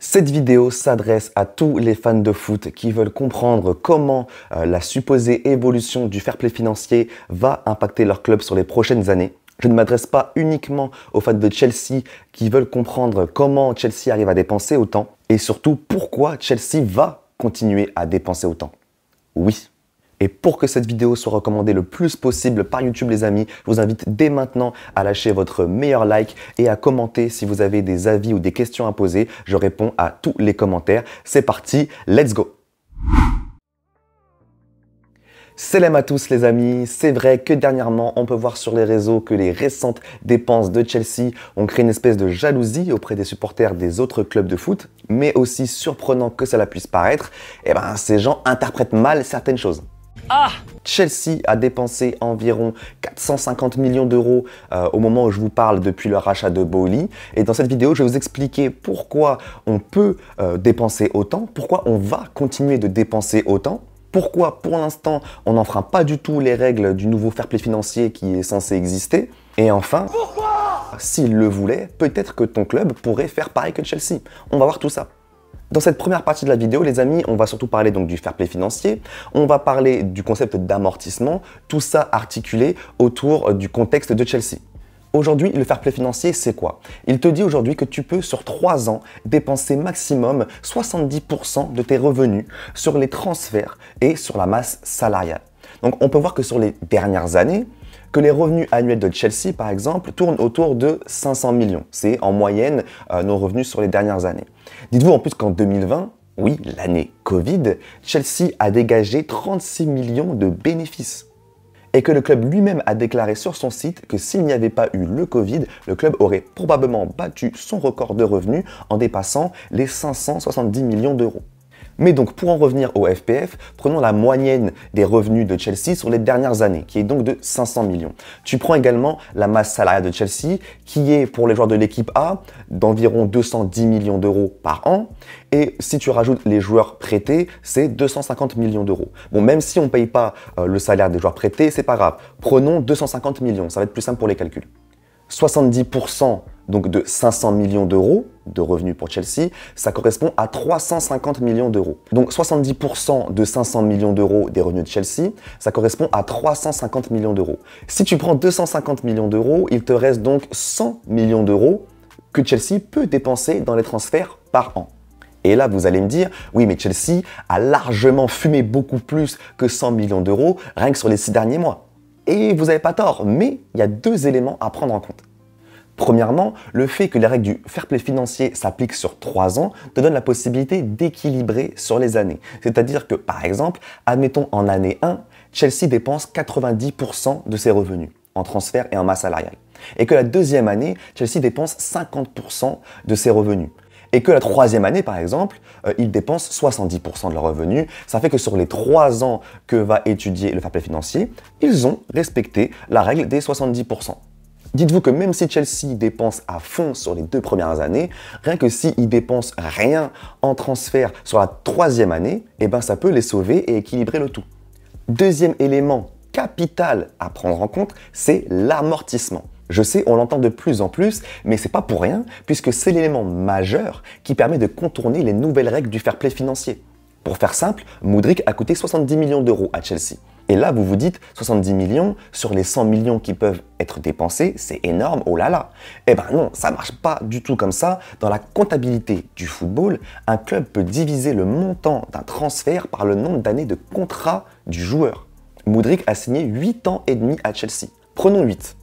Cette vidéo s'adresse à tous les fans de foot qui veulent comprendre comment la supposée évolution du fair play financier va impacter leur club sur les prochaines années. Je ne m'adresse pas uniquement aux fans de Chelsea qui veulent comprendre comment Chelsea arrive à dépenser autant et surtout pourquoi Chelsea va continuer à dépenser autant. Oui. Et pour que cette vidéo soit recommandée le plus possible par YouTube les amis, je vous invite dès maintenant à lâcher votre meilleur like et à commenter si vous avez des avis ou des questions à poser. Je réponds à tous les commentaires. C'est parti, let's go! Salam à tous les amis, c'est vrai que dernièrement on peut voir sur les réseaux que les récentes dépenses de Chelsea ont créé une espèce de jalousie auprès des supporters des autres clubs de foot, mais aussi surprenant que cela puisse paraître, ces gens interprètent mal certaines choses. Chelsea a dépensé environ 450 millions d'euros au moment où je vous parle depuis le rachat de Boehly. Et dans cette vidéo, je vais vous expliquer pourquoi on peut dépenser autant, pourquoi on va continuer de dépenser autant, pourquoi pour l'instant on n'enfreint pas du tout les règles du nouveau fair play financier qui est censé exister. Et enfin, s'il le voulait, peut-être que ton club pourrait faire pareil que Chelsea. On va voir tout ça. Dans cette première partie de la vidéo, les amis, on va surtout parler donc du fair play financier, on va parler du concept d'amortissement, tout ça articulé autour du contexte de Chelsea. Aujourd'hui, le fair play financier, c'est quoi? Il te dit aujourd'hui que tu peux, sur 3 ans, dépenser maximum 70% de tes revenus sur les transferts et sur la masse salariale. Donc, on peut voir que sur les dernières années, que les revenus annuels de Chelsea, par exemple, tournent autour de 500 millions. C'est en moyenne nos revenus sur les dernières années. Dites-vous en plus qu'en 2020, oui, l'année Covid, Chelsea a dégagé 36 millions de bénéfices. Et que le club lui-même a déclaré sur son site que s'il n'y avait pas eu le Covid, le club aurait probablement battu son record de revenus en dépassant les 570 millions d'euros. Mais donc pour en revenir au FPF, prenons la moyenne des revenus de Chelsea sur les dernières années, qui est donc de 500 millions. Tu prends également la masse salariale de Chelsea, qui est pour les joueurs de l'équipe A d'environ 210 millions d'euros par an. Et si tu rajoutes les joueurs prêtés, c'est 250 millions d'euros. Bon, même si on ne paye pas le salaire des joueurs prêtés, c'est pas grave. Prenons 250 millions, ça va être plus simple pour les calculs. 70% donc de 500 millions d'euros de revenus pour Chelsea, ça correspond à 350 millions d'euros. Donc 70% de 500 millions d'euros des revenus de Chelsea, ça correspond à 350 millions d'euros. Si tu prends 250 millions d'euros, il te reste donc 100 millions d'euros que Chelsea peut dépenser dans les transferts par an. Et là, vous allez me dire, oui, mais Chelsea a largement fumé beaucoup plus que 100 millions d'euros rien que sur les 6 derniers mois. Et vous n'avez pas tort, mais il y a 2 éléments à prendre en compte. Premièrement, le fait que les règles du fair play financier s'appliquent sur 3 ans te donne la possibilité d'équilibrer sur les années. C'est-à-dire que, par exemple, admettons en année 1, Chelsea dépense 90% de ses revenus en transfert et en masse salariale. Et que la deuxième année, Chelsea dépense 50% de ses revenus. Et que la 3e année, par exemple, ils dépensent 70% de leurs revenus. Ça fait que sur les 3 ans que va étudier le fair play financier, ils ont respecté la règle des 70%. Dites-vous que même si Chelsea dépense à fond sur les 2 premières années, rien que s'ils dépensent rien en transfert sur la 3e année, ça peut les sauver et équilibrer le tout. Deuxième élément capital à prendre en compte, c'est l'amortissement. Je sais, on l'entend de plus en plus, mais c'est pas pour rien, puisque c'est l'élément majeur qui permet de contourner les nouvelles règles du fair play financier. Pour faire simple, Mudryk a coûté 70 millions d'euros à Chelsea. Et là, vous vous dites, 70 millions sur les 100 millions qui peuvent être dépensés, c'est énorme, oh là là. Non, ça marche pas du tout comme ça. Dans la comptabilité du football, un club peut diviser le montant d'un transfert par le nombre d'années de contrat du joueur. Mudryk a signé 8 ans et demi à Chelsea. Prenons 8.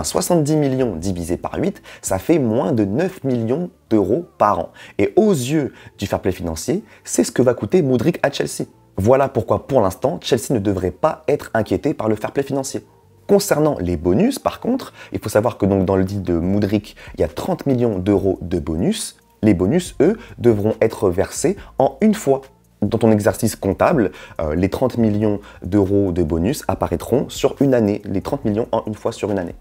70 millions divisé par 8, ça fait moins de 9 millions d'euros par an. Et aux yeux du fair play financier, c'est ce que va coûter Mudryk à Chelsea. Voilà pourquoi pour l'instant, Chelsea ne devrait pas être inquiété par le fair play financier. Concernant les bonus, par contre, il faut savoir que donc dans le deal de Mudryk, il y a 30 millions d'euros de bonus. Les bonus, eux, devront être versés en une fois. Dans ton exercice comptable, les 30 millions d'euros de bonus apparaîtront sur une année, les 30 millions en une fois sur une année.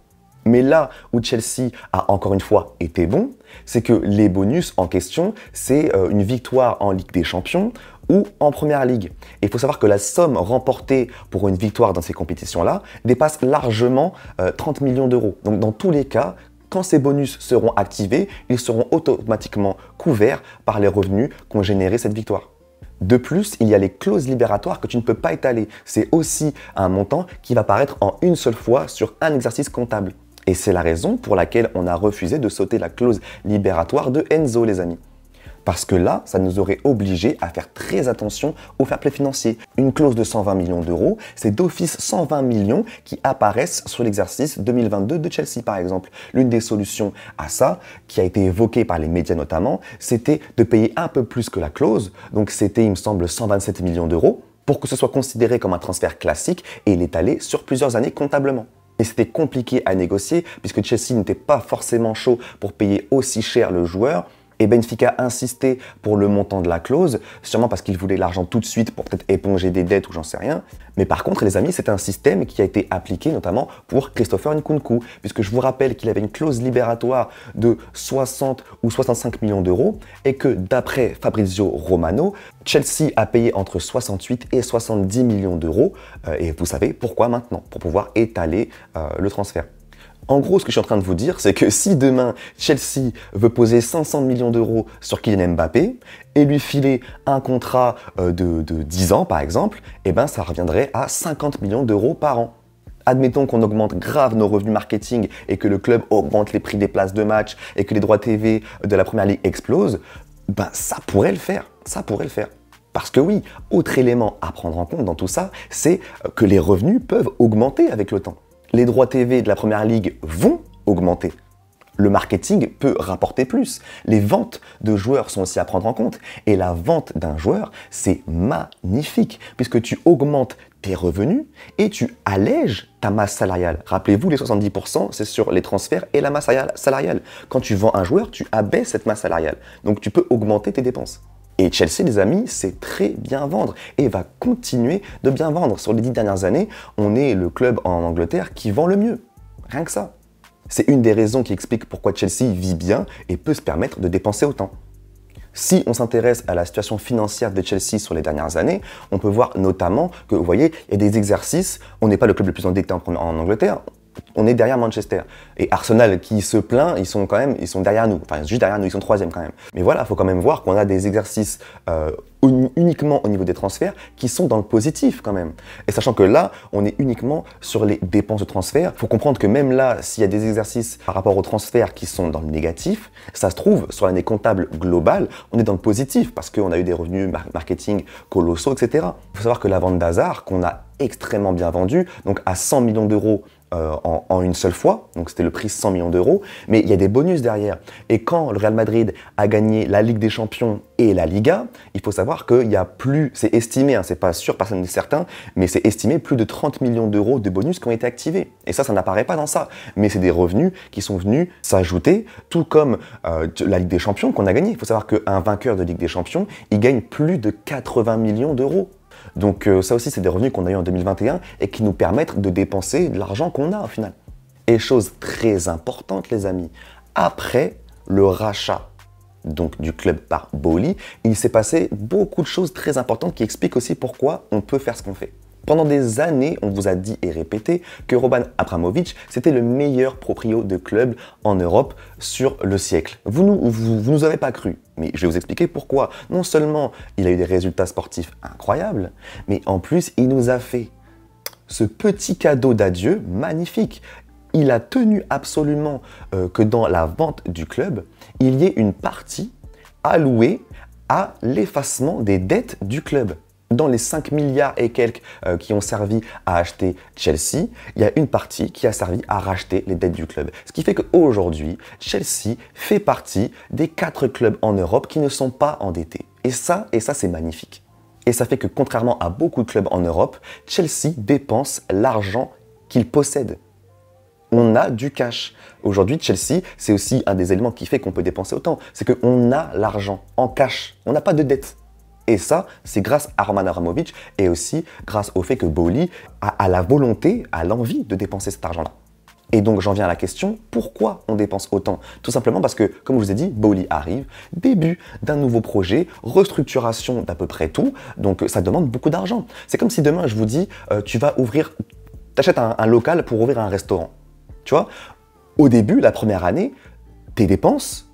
Mais là où Chelsea a encore une fois été bon, c'est que les bonus en question, c'est une victoire en Ligue des Champions ou en Première Ligue. Et il faut savoir que la somme remportée pour une victoire dans ces compétitions-là dépasse largement 30 millions d'euros. Donc dans tous les cas, Quand ces bonus seront activés, ils seront automatiquement couverts par les revenus qu'ont généré cette victoire. De plus, il y a les clauses libératoires que tu ne peux pas étaler. C'est aussi un montant qui va apparaître en une seule fois sur un exercice comptable. Et c'est la raison pour laquelle on a refusé de sauter la clause libératoire de Enzo, les amis. Parce que là, ça nous aurait obligés à faire très attention au fair play financier. Une clause de 120 millions d'euros, c'est d'office 120 millions qui apparaissent sur l'exercice 2022 de Chelsea, par exemple. L'une des solutions à ça, qui a été évoquée par les médias notamment, c'était de payer un peu plus que la clause. Donc c'était, il me semble, 127 millions d'euros pour que ce soit considéré comme un transfert classique et l'étaler sur plusieurs années comptablement. Et c'était compliqué à négocier puisque Chelsea n'était pas forcément chaud pour payer aussi cher le joueur. Et Benfica insistait pour le montant de la clause, sûrement parce qu'il voulait l'argent tout de suite pour peut-être éponger des dettes ou j'en sais rien. Mais par contre, les amis, c'est un système qui a été appliqué notamment pour Christopher Nkunku, puisque je vous rappelle qu'il avait une clause libératoire de 60 ou 65 millions d'euros et que d'après Fabrizio Romano, Chelsea a payé entre 68 et 70 millions d'euros. Et vous savez pourquoi maintenant? Pour pouvoir étaler le transfert. En gros, ce que je suis en train de vous dire, c'est que si demain, Chelsea veut poser 500 millions d'euros sur Kylian Mbappé et lui filer un contrat de 10 ans, par exemple, eh ben, ça reviendrait à 50 millions d'euros par an. Admettons qu'on augmente grave nos revenus marketing et que le club augmente les prix des places de match et que les droits TV de la Première Ligue explosent, ben, ça pourrait le faire. Ça pourrait le faire. Parce que oui, autre élément à prendre en compte dans tout ça, c'est que les revenus peuvent augmenter avec le temps. Les droits TV de la Première Ligue vont augmenter. Le marketing peut rapporter plus. Les ventes de joueurs sont aussi à prendre en compte. Et la vente d'un joueur, c'est magnifique, puisque tu augmentes tes revenus et tu allèges ta masse salariale. Rappelez-vous, les 70%, c'est sur les transferts et la masse salariale. Quand tu vends un joueur, tu abaisses cette masse salariale. Donc tu peux augmenter tes dépenses. Et Chelsea, les amis, sait très bien vendre et va continuer de bien vendre. Sur les 10 dernières années, on est le club en Angleterre qui vend le mieux. Rien que ça. C'est une des raisons qui explique pourquoi Chelsea vit bien et peut se permettre de dépenser autant. Si on s'intéresse à la situation financière de Chelsea sur les dernières années, on peut voir notamment que, vous voyez, il y a des exercices, on n'est pas le club le plus endetté en Angleterre, on est derrière Manchester. Et Arsenal qui se plaint, ils sont derrière nous. Enfin, juste derrière nous, ils sont 3e quand même. Mais voilà, il faut quand même voir qu'on a des exercices uniquement au niveau des transferts qui sont dans le positif quand même. Et sachant que là, on est uniquement sur les dépenses de transfert. Il faut comprendre que même là, s'il y a des exercices par rapport aux transferts qui sont dans le négatif, ça se trouve, sur l'année comptable globale, on est dans le positif parce qu'on a eu des revenus marketing colossaux, etc. Il faut savoir que la vente d'Hazard, qu'on a extrêmement bien vendue, donc à 100 millions d'euros en une seule fois, donc c'était le prix 100 millions d'euros, mais il y a des bonus derrière. Et quand le Real Madrid a gagné la Ligue des Champions et la Liga, il faut savoir qu'il y a plus, c'est estimé, hein, c'est pas sûr, personne n'est certain, mais c'est estimé plus de 30 millions d'euros de bonus qui ont été activés. Et ça n'apparaît pas dans ça, mais c'est des revenus qui sont venus s'ajouter, tout comme la Ligue des Champions qu'on a gagnée. Il faut savoir qu'un vainqueur de Ligue des Champions, il gagne plus de 80 millions d'euros. Donc ça aussi, c'est des revenus qu'on a eu en 2021 et qui nous permettent de dépenser de l'argent qu'on a au final. Et chose très importante, les amis, après le rachat donc, du club par Boehly, il s'est passé beaucoup de choses très importantes qui expliquent aussi pourquoi on peut faire ce qu'on fait. Pendant des années, on vous a dit et répété que Roman Abramovich, c'était le meilleur proprio de club en Europe sur le siècle. Vous nous avez pas cru, mais je vais vous expliquer pourquoi. Non seulement il a eu des résultats sportifs incroyables, mais en plus, il nous a fait ce petit cadeau d'adieu magnifique. Il a tenu absolument que dans la vente du club, il y ait une partie allouée à l'effacement des dettes du club. Dans les 5 milliards et quelques qui ont servi à acheter Chelsea, il y a une partie qui a servi à racheter les dettes du club. Ce qui fait qu'aujourd'hui, Chelsea fait partie des 4 clubs en Europe qui ne sont pas endettés. Et ça c'est magnifique. Et ça fait que contrairement à beaucoup de clubs en Europe, Chelsea dépense l'argent qu'il possède. On a du cash. Aujourd'hui, Chelsea, c'est aussi un des éléments qui fait qu'on peut dépenser autant. C'est qu'on a l'argent en cash. On n'a pas de dette. Et ça, c'est grâce à Roman Abramovich et aussi grâce au fait que Boehly a la volonté, a l'envie de dépenser cet argent-là. Et donc, j'en viens à la question, pourquoi on dépense autant? Tout simplement parce que, comme je vous ai dit, Boehly arrive, début d'un nouveau projet, restructuration d'à peu près tout, donc ça demande beaucoup d'argent. C'est comme si demain, je vous dis, tu vas ouvrir, t'achètes un local pour ouvrir un restaurant. Tu vois? Au début, la première année, tes dépenses,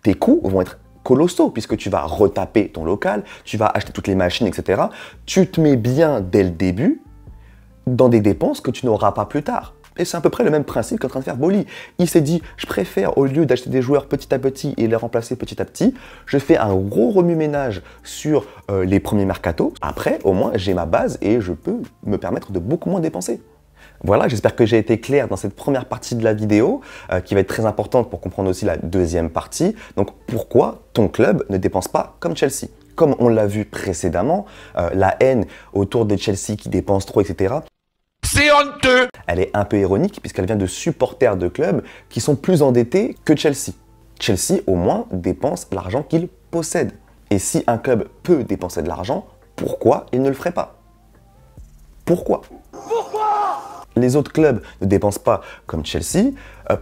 tes coûts vont être colossaux puisque tu vas retaper ton local, tu vas acheter toutes les machines, etc. Tu te mets bien dès le début dans des dépenses que tu n'auras pas plus tard. Et c'est à peu près le même principe qu'en train de faire Boly. Il s'est dit, je préfère, au lieu d'acheter des joueurs petit à petit et les remplacer petit à petit, je fais un gros remue-ménage sur les premiers mercatos. Après, au moins, j'ai ma base et je peux me permettre de beaucoup moins dépenser. Voilà, j'espère que j'ai été clair dans cette première partie de la vidéo, qui va être très importante pour comprendre aussi la deuxième partie. Donc, pourquoi ton club ne dépense pas comme Chelsea? Comme on l'a vu précédemment, la haine autour des Chelsea qui dépensent trop, etc., c'est honteux! Elle est un peu ironique puisqu'elle vient de supporters de clubs qui sont plus endettés que Chelsea. Chelsea, au moins, dépense l'argent qu'il possède. Et si un club peut dépenser de l'argent, pourquoi il ne le ferait pas? Pourquoi? Les autres clubs ne dépensent pas comme Chelsea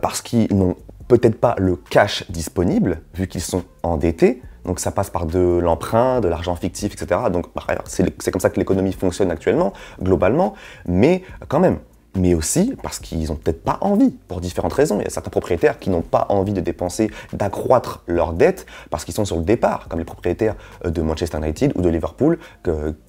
parce qu'ils n'ont peut-être pas le cash disponible vu qu'ils sont endettés. Donc ça passe par de l'emprunt, de l'argent fictif, etc. Donc c'est comme ça que l'économie fonctionne actuellement, globalement, mais quand même. Mais aussi parce qu'ils n'ont peut-être pas envie, pour différentes raisons. Il y a certains propriétaires qui n'ont pas envie de dépenser, d'accroître leurs dettes parce qu'ils sont sur le départ, comme les propriétaires de Manchester United ou de Liverpool,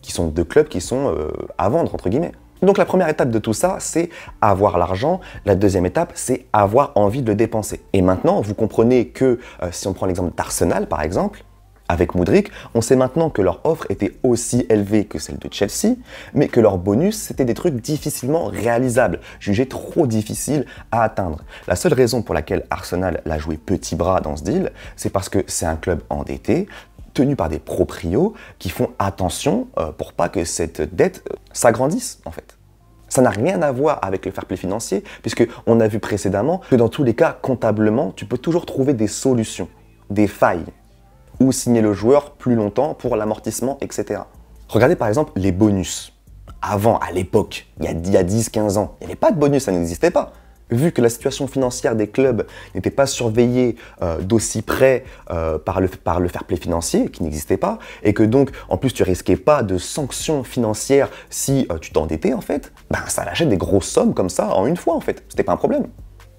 qui sont deux clubs qui sont à vendre, entre guillemets. Donc la première étape de tout ça, c'est avoir l'argent. La deuxième étape, c'est avoir envie de le dépenser. Et maintenant, vous comprenez que, si on prend l'exemple d'Arsenal par exemple, avec Mudryk, on sait maintenant que leur offre était aussi élevée que celle de Chelsea, mais que leur bonus, c'était des trucs difficilement réalisables, jugés trop difficiles à atteindre. La seule raison pour laquelle Arsenal l'a joué petit bras dans ce deal, c'est parce que c'est un club endetté, tenu par des proprios qui font attention pour pas que cette dette s'agrandisse en fait. Ça n'a rien à voir avec le fair play financier, puisqu'on a vu précédemment que dans tous les cas, comptablement, tu peux toujours trouver des solutions, des failles, ou signer le joueur plus longtemps pour l'amortissement, etc. Regardez par exemple les bonus. Avant, à l'époque, il y a 10-15 ans, il n'y avait pas de bonus, ça n'existait pas. Vu que la situation financière des clubs n'était pas surveillée d'aussi près par le fair play financier, qui n'existait pas, et que donc, en plus, tu risquais pas de sanctions financières si tu t'endettais, en fait, ben ça lâchait des grosses sommes comme ça en une fois, en fait. C'était pas un problème.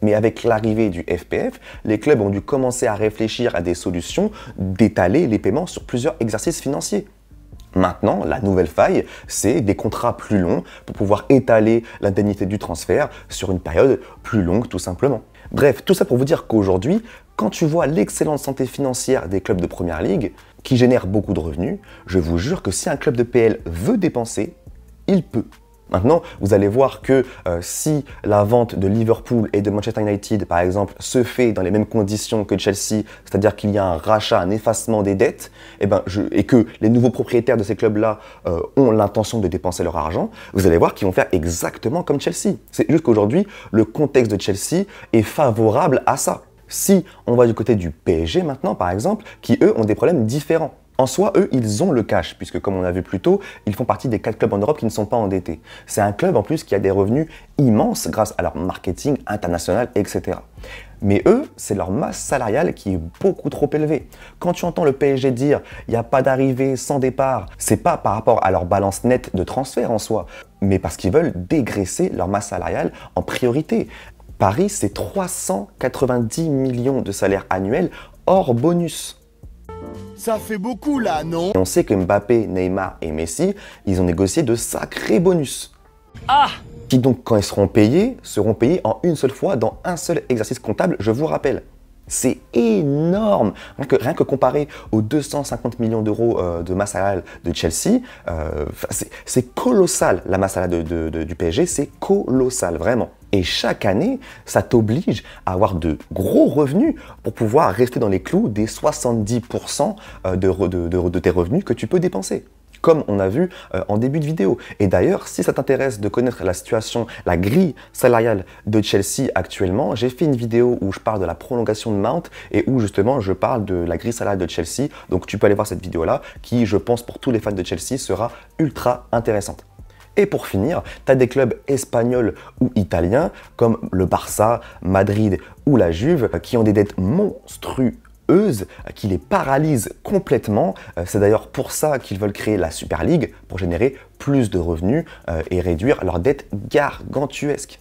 Mais avec l'arrivée du FPF, les clubs ont dû commencer à réfléchir à des solutions d'étaler les paiements sur plusieurs exercices financiers. Maintenant, la nouvelle faille, c'est des contrats plus longs pour pouvoir étaler l'indemnité du transfert sur une période plus longue, tout simplement. Bref, tout ça pour vous dire qu'aujourd'hui, quand tu vois l'excellente santé financière des clubs de Première Ligue, qui génèrent beaucoup de revenus, je vous jure que si un club de PL veut dépenser, il peut. Maintenant, vous allez voir que si la vente de Liverpool et de Manchester United, par exemple, se fait dans les mêmes conditions que Chelsea, c'est-à-dire qu'il y a un rachat, un effacement des dettes, et que les nouveaux propriétaires de ces clubs-là ont l'intention de dépenser leur argent, vous allez voir qu'ils vont faire exactement comme Chelsea. C'est juste qu'aujourd'hui, le contexte de Chelsea est favorable à ça. Si on va du côté du PSG maintenant, par exemple, qui eux ont des problèmes différents. En soi, eux, ils ont le cash, puisque comme on a vu plus tôt, ils font partie des 4 clubs en Europe qui ne sont pas endettés. C'est un club en plus qui a des revenus immenses grâce à leur marketing international, etc. Mais eux, c'est leur masse salariale qui est beaucoup trop élevée. Quand tu entends le PSG dire « il n'y a pas d'arrivée sans départ », c'est pas par rapport à leur balance nette de transfert en soi, mais parce qu'ils veulent dégraisser leur masse salariale en priorité. Paris, c'est 390 millions de salaires annuels hors bonus. Ça fait beaucoup là, non? Et on sait que Mbappé, Neymar et Messi, ils ont négocié de sacrés bonus. Ah! Qui donc, quand ils seront payés en une seule fois dans un seul exercice comptable, je vous rappelle. C'est énorme. Rien que comparé aux 250 millions d'euros de masse salariale de Chelsea, c'est colossal la masse salariale du PSG, c'est colossal, vraiment. Et chaque année, ça t'oblige à avoir de gros revenus pour pouvoir rester dans les clous des 70% de tes revenus que tu peux dépenser. Comme on a vu en début de vidéo. Et d'ailleurs, si ça t'intéresse de connaître la situation, la grille salariale de Chelsea actuellement, j'ai fait une vidéo où je parle de la prolongation de Mount et où justement je parle de la grille salariale de Chelsea. Donc tu peux aller voir cette vidéo-là qui, je pense, pour tous les fans de Chelsea, sera ultra intéressante. Et pour finir, tu as des clubs espagnols ou italiens comme le Barça, Madrid ou la Juve qui ont des dettes monstrueuses qui les paralysent complètement. C'est d'ailleurs pour ça qu'ils veulent créer la Super League pour générer plus de revenus et réduire leurs dettes gargantuesques.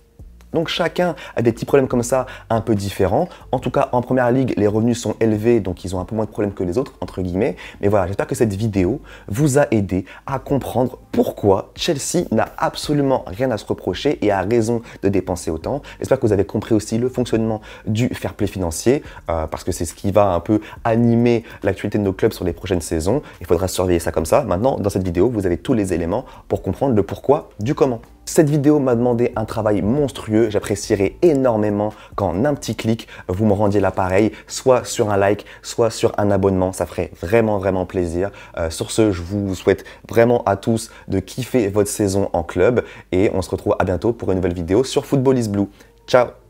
Donc chacun a des petits problèmes comme ça un peu différents. En tout cas, en première ligue, les revenus sont élevés, donc ils ont un peu moins de problèmes que les autres, entre guillemets. Mais voilà, j'espère que cette vidéo vous a aidé à comprendre pourquoi Chelsea n'a absolument rien à se reprocher et a raison de dépenser autant. J'espère que vous avez compris aussi le fonctionnement du fair play financier, parce que c'est ce qui va un peu animer l'actualité de nos clubs sur les prochaines saisons. Il faudra surveiller ça comme ça. Maintenant, dans cette vidéo, vous avez tous les éléments pour comprendre le pourquoi du comment. Cette vidéo m'a demandé un travail monstrueux. J'apprécierais énormément qu'en un petit clic, vous me rendiez l'appareil, soit sur un like, soit sur un abonnement. Ça ferait vraiment plaisir. Sur ce, je vous souhaite vraiment à tous de kiffer votre saison en club et on se retrouve à bientôt pour une nouvelle vidéo sur Football is Blue. Ciao!